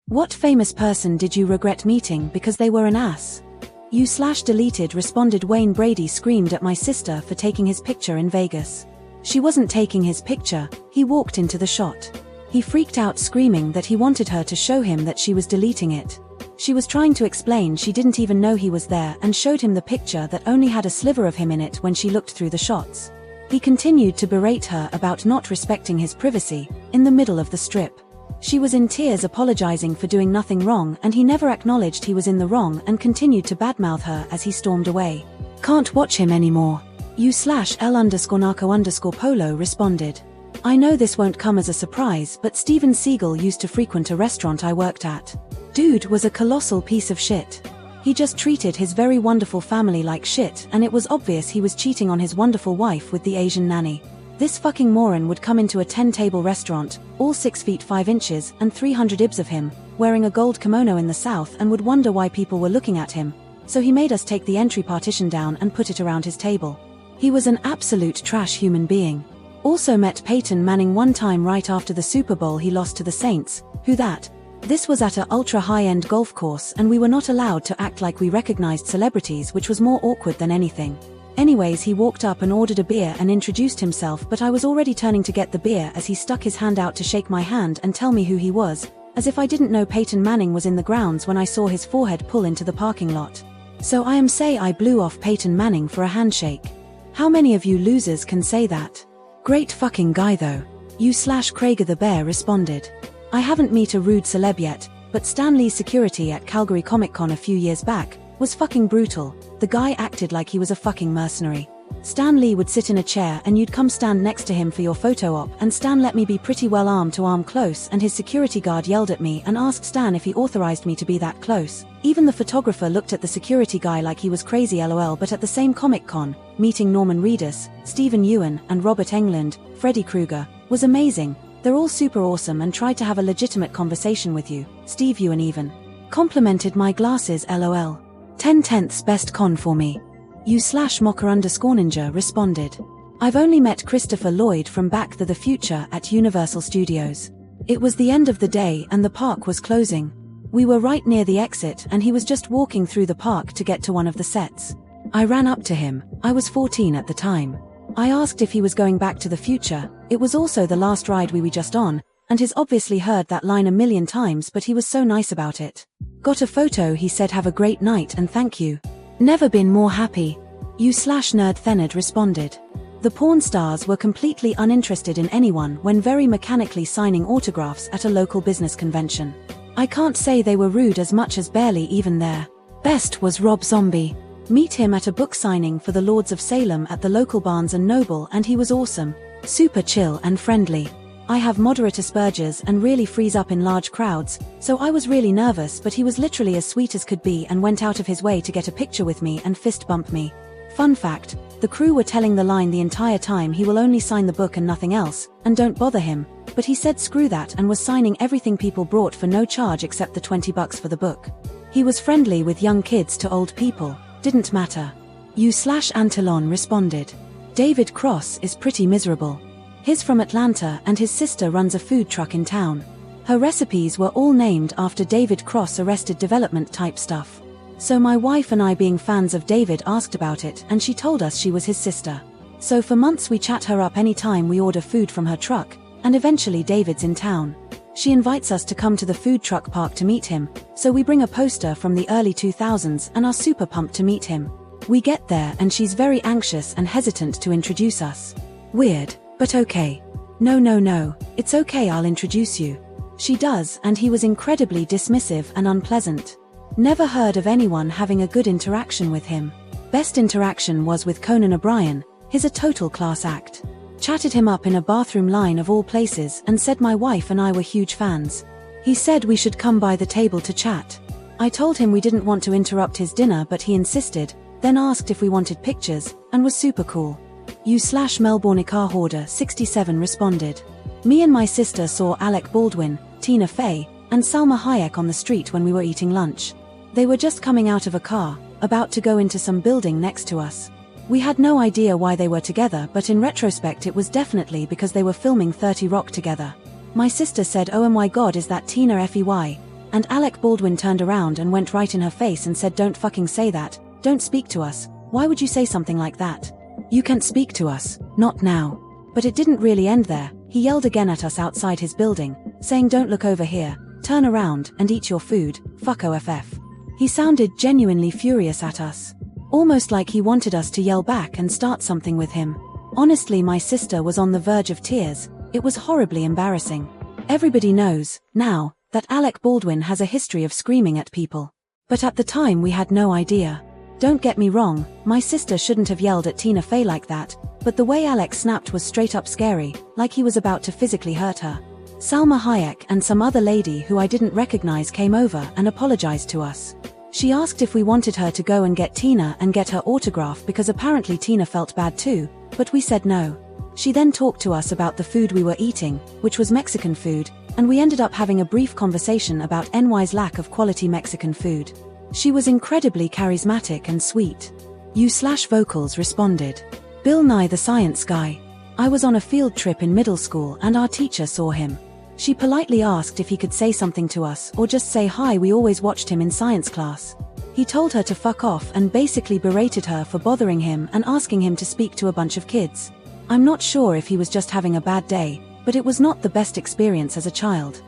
What famous person did you regret meeting because they were an ass? You/deleted responded. Wayne Brady screamed at my sister for taking his picture in Vegas. She wasn't taking his picture, he walked into the shot. He freaked out screaming that he wanted her to show him that she was deleting it. She was trying to explain she didn't even know he was there and showed him the picture that only had a sliver of him in it when she looked through the shots. He continued to berate her about not respecting his privacy, in the middle of the strip. She was in tears apologizing for doing nothing wrong, and he never acknowledged he was in the wrong and continued to badmouth her as he stormed away. Can't watch him anymore. You/L_Narco_Polo responded. I know this won't come as a surprise, but Steven Seagal used to frequent a restaurant I worked at. Dude was a colossal piece of shit. He just treated his very wonderful family like shit, and it was obvious he was cheating on his wonderful wife with the Asian nanny. This fucking moron would come into a 10-table restaurant, all 6 feet 5 inches and 300 ibs of him, wearing a gold kimono in the south, and would wonder why people were looking at him. So he made us take the entry partition down and put it around his table. He was an absolute trash human being. Also met Peyton Manning one time right after the Super Bowl he lost to the Saints. Who that? This was at a ultra high-end golf course, and we were not allowed to act like we recognized celebrities, which was more awkward than anything. Anyways, he walked up and ordered a beer and introduced himself, but I was already turning to get the beer as he stuck his hand out to shake my hand and tell me who he was, as if I didn't know Peyton Manning was in the grounds when I saw his forehead pull into the parking lot. So I blew off Peyton Manning for a handshake. How many of you losers can say that? Great fucking guy though. You/Krager the Bear responded. I haven't met a rude celeb yet, but Stan Lee's security at Calgary Comic Con a few years back was fucking brutal. The guy acted like he was a fucking mercenary. Stan Lee would sit in a chair and you'd come stand next to him for your photo op, and Stan let me be pretty well arm to arm close, and his security guard yelled at me and asked Stan if he authorized me to be that close. Even the photographer looked at the security guy like he was crazy lol. But at the same Comic Con, meeting Norman Reedus, Stephen Ewan and Robert Englund, Freddy Krueger, was amazing. They're all super awesome and tried to have a legitimate conversation with you. Steve Ewan even complimented my glasses lol. 10/10ths best con for me. You/Mocker_Ninja responded. I've only met Christopher Lloyd from Back to the Future at Universal Studios. It was the end of the day and the park was closing. We were right near the exit and he was just walking through the park to get to one of the sets. I ran up to him. I was 14 at the time. I asked if he was going back to the future. It was also the last ride we were just on, and he's obviously heard that line a million times, but he was so nice about it. Got a photo, he said have a great night and thank you. Never been more happy. You/Nerd Thenard responded. The porn stars were completely uninterested in anyone when very mechanically signing autographs at a local business convention. I can't say they were rude as much as barely even there. Best was Rob Zombie. Meet him at a book signing for the Lords of Salem at the local Barnes & Noble, and he was awesome. Super chill and friendly. I have moderate Asperger's and really freeze up in large crowds, so I was really nervous, but he was literally as sweet as could be and went out of his way to get a picture with me and fist bump me. Fun fact, the crew were telling the line the entire time he will only sign the book and nothing else, and don't bother him, but he said screw that and was signing everything people brought for no charge except the $20 for the book. He was friendly with young kids to old people, didn't matter. You/Antillon responded. David Cross is pretty miserable. He's from Atlanta and his sister runs a food truck in town. Her recipes were all named after David Cross Arrested Development type stuff. So my wife and I, being fans of David, asked about it and she told us she was his sister. So for months we chat her up anytime we order food from her truck, and eventually David's in town. She invites us to come to the food truck park to meet him, so we bring a poster from the early 2000s and are super pumped to meet him. We get there and she's very anxious and hesitant to introduce us. Weird. But okay. No, it's okay, I'll introduce you. She does, and he was incredibly dismissive and unpleasant. Never heard of anyone having a good interaction with him. Best interaction was with Conan O'Brien. He's a total class act. Chatted him up in a bathroom line of all places and said my wife and I were huge fans. He said we should come by the table to chat. I told him we didn't want to interrupt his dinner, but he insisted, then asked if we wanted pictures, and was super cool. You/Melbourne Hoarder 67 responded. Me and my sister saw Alec Baldwin, Tina Fey, and Salma Hayek on the street when we were eating lunch. They were just coming out of a car, about to go into some building next to us. We had no idea why they were together, but in retrospect it was definitely because they were filming 30 Rock together. My sister said, oh my god, is that Tina Fey? And Alec Baldwin turned around and went right in her face and said, "Don't fucking say that, don't speak to us, why would you say something like that? You can't speak to us, not now." But it didn't really end there. He yelled again at us outside his building, saying, "Don't look over here, turn around and eat your food, fuck OFF." He sounded genuinely furious at us. Almost like he wanted us to yell back and start something with him. Honestly, my sister was on the verge of tears. It was horribly embarrassing. Everybody knows, now, that Alec Baldwin has a history of screaming at people. But at the time we had no idea. Don't get me wrong, my sister shouldn't have yelled at Tina Fey like that, but the way Alec snapped was straight up scary, like he was about to physically hurt her. Salma Hayek and some other lady who I didn't recognize came over and apologized to us. She asked if we wanted her to go and get Tina and get her autograph because apparently Tina felt bad too, but we said no. She then talked to us about the food we were eating, which was Mexican food, and we ended up having a brief conversation about NY's lack of quality Mexican food. She was incredibly charismatic and sweet. You/vocals responded. Bill Nye the Science Guy. I was on a field trip in middle school and our teacher saw him. She politely asked if he could say something to us or just say hi. We always watched him in science class. He told her to fuck off and basically berated her for bothering him and asking him to speak to a bunch of kids. I'm not sure if he was just having a bad day, but it was not the best experience as a child.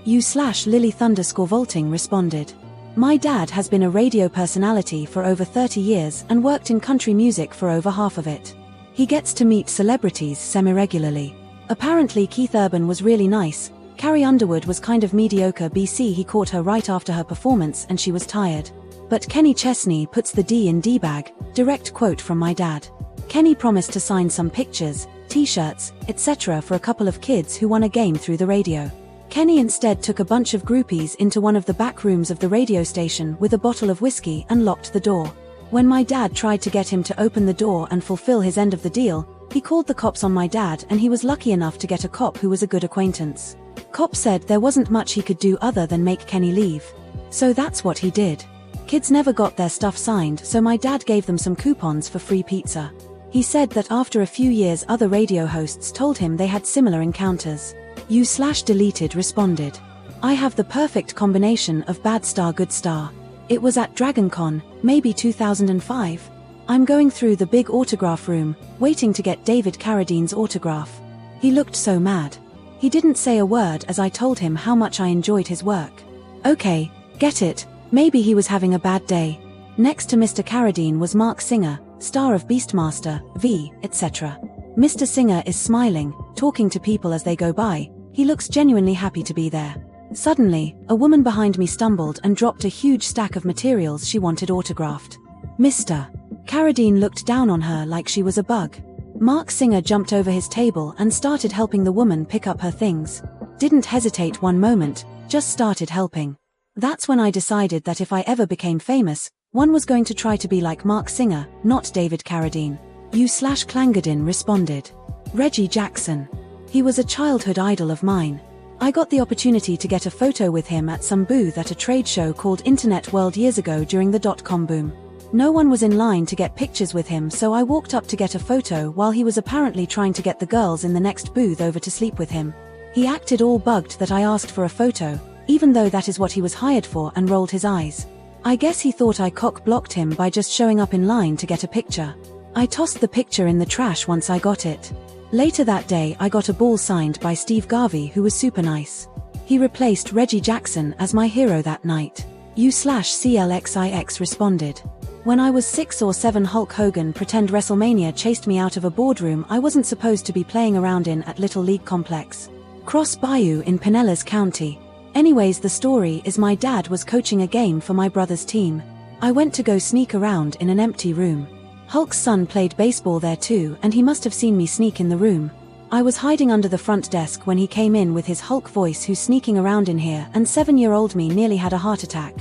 You/Lily_Vaulting responded. My dad has been a radio personality for over 30 years and worked in country music for over half of it. He gets to meet celebrities semi-regularly. Apparently Keith Urban was really nice. Carrie Underwood was kind of mediocre. He caught her right after her performance and she was tired. But Kenny Chesney puts the D in D-bag, direct quote from my dad. Kenny promised to sign some pictures, t-shirts, etc. for a couple of kids who won a game through the radio. Kenny instead took a bunch of groupies into one of the back rooms of the radio station with a bottle of whiskey and locked the door. When my dad tried to get him to open the door and fulfill his end of the deal, he called the cops on my dad and he was lucky enough to get a cop who was a good acquaintance. Cop said there wasn't much he could do other than make Kenny leave. So that's what he did. Kids never got their stuff signed, so my dad gave them some coupons for free pizza. He said that after a few years other radio hosts told him they had similar encounters. You/Deleted responded. I have the perfect combination of bad star good star. It was at DragonCon, maybe 2005. I'm going through the big autograph room, waiting to get David Carradine's autograph. He looked so mad. He didn't say a word as I told him how much I enjoyed his work. Okay, get it, maybe he was having a bad day. Next to Mr. Carradine was Mark Singer, star of Beastmaster, V, etc. Mr. Singer is smiling, talking to people as they go by. He looks genuinely happy to be there. Suddenly, a woman behind me stumbled and dropped a huge stack of materials she wanted autographed. Mr. Carradine looked down on her like she was a bug. Mark Singer jumped over his table and started helping the woman pick up her things. Didn't hesitate one moment, just started helping. That's when I decided that if I ever became famous, one was going to try to be like Mark Singer, not David Carradine. You/Clangadin responded. Reggie Jackson. He was a childhood idol of mine. I got the opportunity to get a photo with him at some booth at a trade show called Internet World years ago during the .com boom. No one was in line to get pictures with him, so I walked up to get a photo while he was apparently trying to get the girls in the next booth over to sleep with him. He acted all bugged that I asked for a photo, even though that is what he was hired for, and rolled his eyes. I guess he thought I cock-blocked him by just showing up in line to get a picture. I tossed the picture in the trash once I got it. Later that day I got a ball signed by Steve Garvey, who was super nice. He replaced Reggie Jackson as my hero that night. You/CLXIX responded. When I was 6 or 7, Hulk Hogan pretend WrestleMania chased me out of a boardroom I wasn't supposed to be playing around in at Little League Complex, Cross Bayou in Pinellas County. Anyways, the story is my dad was coaching a game for my brother's team. I went to go sneak around in an empty room. Hulk's son played baseball there too, and he must have seen me sneak in the room. I was hiding under the front desk when he came in with his Hulk voice, "Who's sneaking around in here?" and 7-year-old me nearly had a heart attack.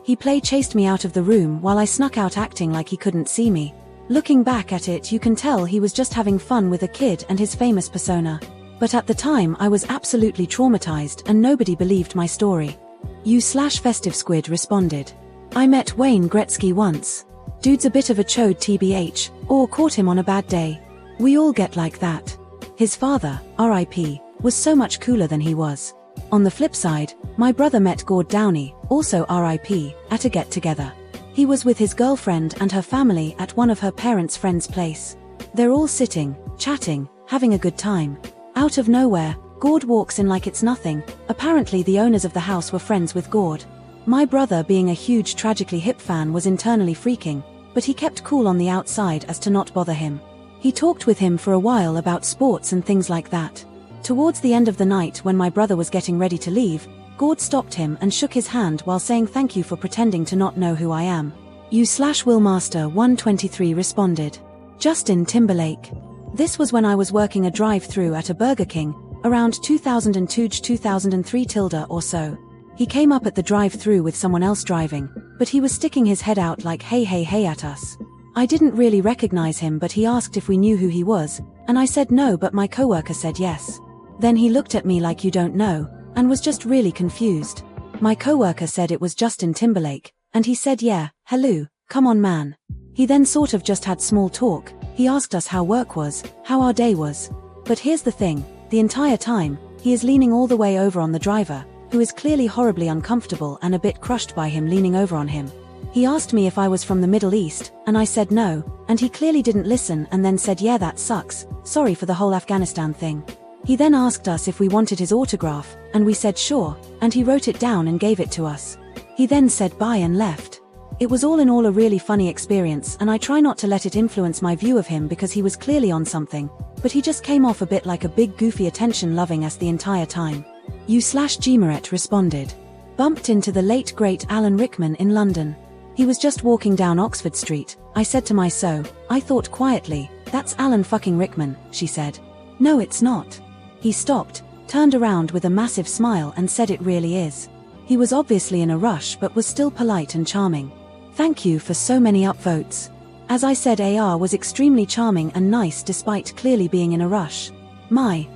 He chased me out of the room while I snuck out acting like he couldn't see me. Looking back at it, you can tell he was just having fun with a kid and his famous persona. But at the time I was absolutely traumatized and nobody believed my story. You/Festive Squid responded. I met Wayne Gretzky once. Dude's a bit of a chode tbh, or caught him on a bad day. We all get like that. His father, RIP, was so much cooler than he was. On the flip side, my brother met Gord Downey, also RIP, at a get-together. He was with his girlfriend and her family at one of her parents' friends' place. They're all sitting, chatting, having a good time. Out of nowhere, Gord walks in like it's nothing. Apparently the owners of the house were friends with Gord. My brother, being a huge Tragically Hip fan, was internally freaking, but he kept cool on the outside as to not bother him. He talked with him for a while about sports and things like that. Towards the end of the night, when my brother was getting ready to leave, Gord stopped him and shook his hand while saying thank you for pretending to not know who I am. You/Willmaster123 responded. Justin Timberlake. This was when I was working a drive-through at a Burger King, around 2002-2003 or so. He came up at the drive-through with someone else driving, but he was sticking his head out like hey hey hey at us. I didn't really recognize him, but he asked if we knew who he was, and I said no, but my coworker said yes. Then he looked at me like you don't know, and was just really confused. My coworker said it was Justin Timberlake, and he said yeah, hello, come on man. He then sort of just had small talk. He asked us how work was, how our day was. But here's the thing, the entire time, he is leaning all the way over on the driver, who is clearly horribly uncomfortable and a bit crushed by him leaning over on him. He asked me if I was from the Middle East, and I said no, and he clearly didn't listen and then said yeah, that sucks, sorry for the whole Afghanistan thing. He then asked us if we wanted his autograph, and we said sure, and he wrote it down and gave it to us. He then said bye and left. It was all in all a really funny experience, and I try not to let it influence my view of him because he was clearly on something, but he just came off a bit like a big goofy attention-loving ass the entire time. You/Gmeret responded. Bumped into the late great Alan Rickman in London. He was just walking down Oxford Street. I said to my I thought quietly, that's Alan fucking Rickman, she said. No, it's not. He stopped, turned around with a massive smile and said it really is. He was obviously in a rush but was still polite and charming. Thank you for so many upvotes. As I said, AR was extremely charming and nice despite clearly being in a rush.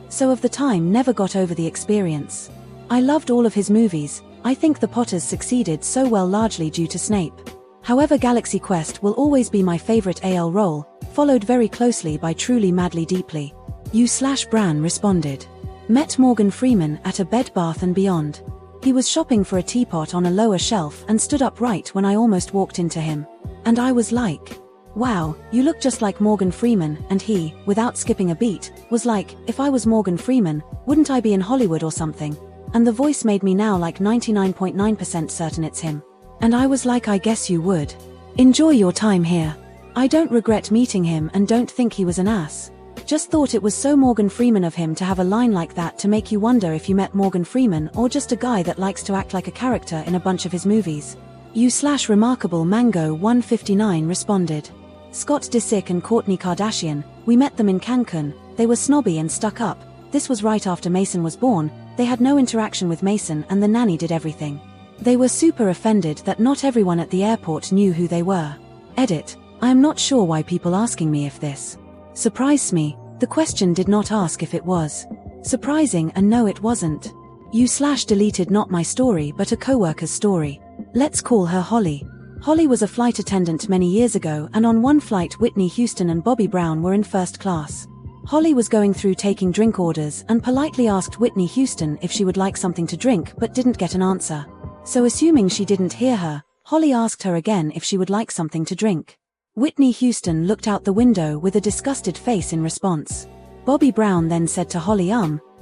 So of the time never got over the experience. I loved all of his movies. I think The Potters succeeded so well largely due to Snape. However, Galaxy Quest will always be my favorite AL role, followed very closely by Truly Madly Deeply. You/Bran responded. Met Morgan Freeman at a Bed Bath & Beyond. He was shopping for a teapot on a lower shelf and stood up right when I almost walked into him. And I was like, wow, you look just like Morgan Freeman, and he, without skipping a beat, was like, if I was Morgan Freeman, wouldn't I be in Hollywood or something? And the voice made me now like 99.9% certain it's him. And I was like, I guess you would. Enjoy your time here. I don't regret meeting him and don't think he was an ass. Just thought it was so Morgan Freeman of him to have a line like that to make you wonder if you met Morgan Freeman or just a guy that likes to act like a character in a bunch of his movies. You/Remarkable Mango 159 responded. Scott Disick and Kourtney Kardashian, we met them in Cancun. They were snobby and stuck up. This was right after Mason was born. They had no interaction with Mason and the nanny did everything. They were super offended that not everyone at the airport knew who they were. Edit. I am not sure why people asking me if this surprised me. The question did not ask if it was surprising, and no, it wasn't. You/deleted not my story but a coworker's story. Let's call her Holly. Holly was a flight attendant many years ago, and on one flight Whitney Houston and Bobby Brown were in first class. Holly was going through taking drink orders and politely asked Whitney Houston if she would like something to drink but didn't get an answer. So assuming she didn't hear her, Holly asked her again if she would like something to drink. Whitney Houston looked out the window with a disgusted face in response. Bobby Brown then said to Holly,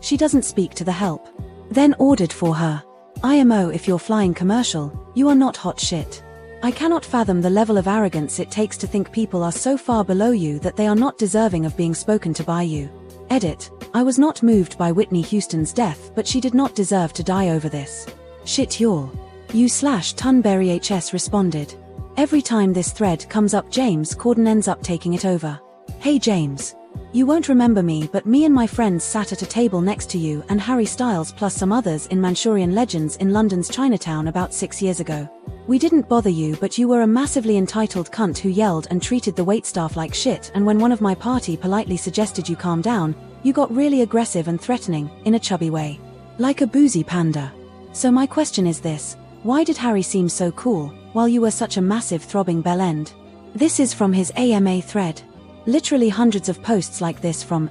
she doesn't speak to the help. Then ordered for her. IMO, if you're flying commercial, you are not hot shit. I cannot fathom the level of arrogance it takes to think people are so far below you that they are not deserving of being spoken to by you. Edit. I was not moved by Whitney Houston's death, but she did not deserve to die over this. Shit y'all. You/Tunberry HS responded. Every time this thread comes up, James Cordon ends up taking it over. Hey James. You won't remember me, but me and my friends sat at a table next to you and Harry Styles plus some others in Manchurian Legends in London's Chinatown about 6 years ago. We didn't bother you, but you were a massively entitled cunt who yelled and treated the waitstaff like shit, and when one of my party politely suggested you calm down, you got really aggressive and threatening, in a chubby way. Like a boozy panda. So my question is this, why did Harry seem so cool, while you were such a massive throbbing bell end? This is from his AMA thread. Literally hundreds of posts like this from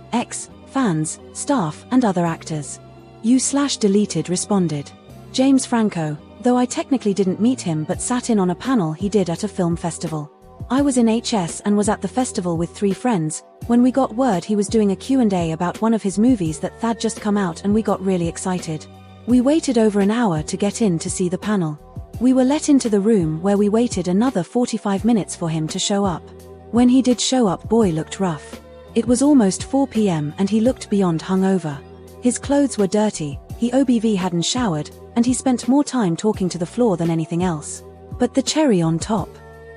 fans, staff, and other actors. U/deleted responded. James Franco, though I technically didn't meet him but sat in on a panel he did at a film festival. I was in HS and was at the festival with 3 friends, when we got word he was doing a Q&A about one of his movies that had just come out and we got really excited. We waited over an hour to get in to see the panel. We were let into the room where we waited another 45 minutes for him to show up. When he did show up, boy looked rough. It was almost 4 p.m. and he looked beyond hungover. His clothes were dirty, he OBV hadn't showered, and he spent more time talking to the floor than anything else. But the cherry on top.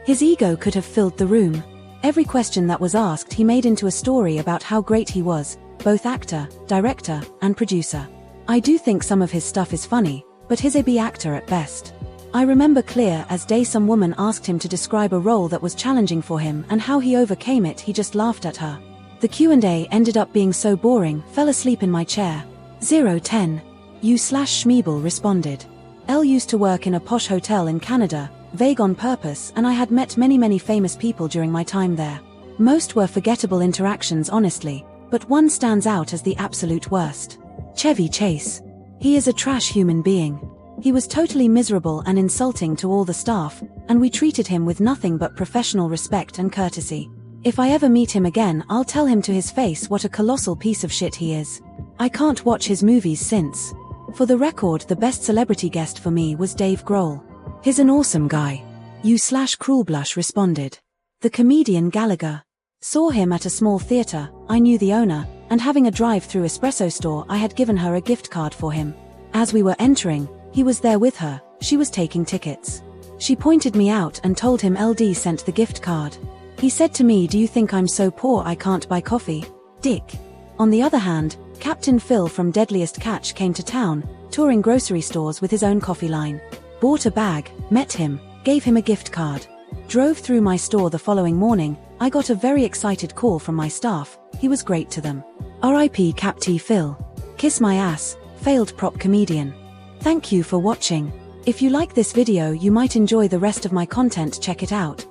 His ego could have filled the room. Every question that was asked he made into a story about how great he was, both actor, director, and producer. I do think some of his stuff is funny, but he's a B actor at best. I remember clear as day some woman asked him to describe a role that was challenging for him and how he overcame it. He just laughed at her. The Q&A ended up being so boring, fell asleep in my chair. 010. U/Schmeeble responded. L used to work in a posh hotel in Canada, vague on purpose, and I had met many famous people during my time there. Most were forgettable interactions honestly, but one stands out as the absolute worst. Chevy Chase. He is a trash human being. He was totally miserable and insulting to all the staff, and we treated him with nothing but professional respect and courtesy. If I ever meet him again, I'll tell him to his face what a colossal piece of shit he is. I can't watch his movies since. For the record, the best celebrity guest for me was Dave Grohl. He's an awesome guy. U/Cruelblush responded. The comedian Gallagher. Saw him at a small theater, I knew the owner, and having a drive-through espresso store I had given her a gift card for him. As we were entering, he was there with her, she was taking tickets. She pointed me out and told him LD sent the gift card. He said to me, "Do you think I'm so poor I can't buy coffee? Dick." On the other hand, Captain Phil from Deadliest Catch came to town, touring grocery stores with his own coffee line. Bought a bag, met him, gave him a gift card. Drove through my store the following morning, I got a very excited call from my staff, he was great to them. RIP Cap T Phil. Kiss my ass, failed prop comedian. Thank you for watching. If you like this video you might enjoy the rest of my content, check it out.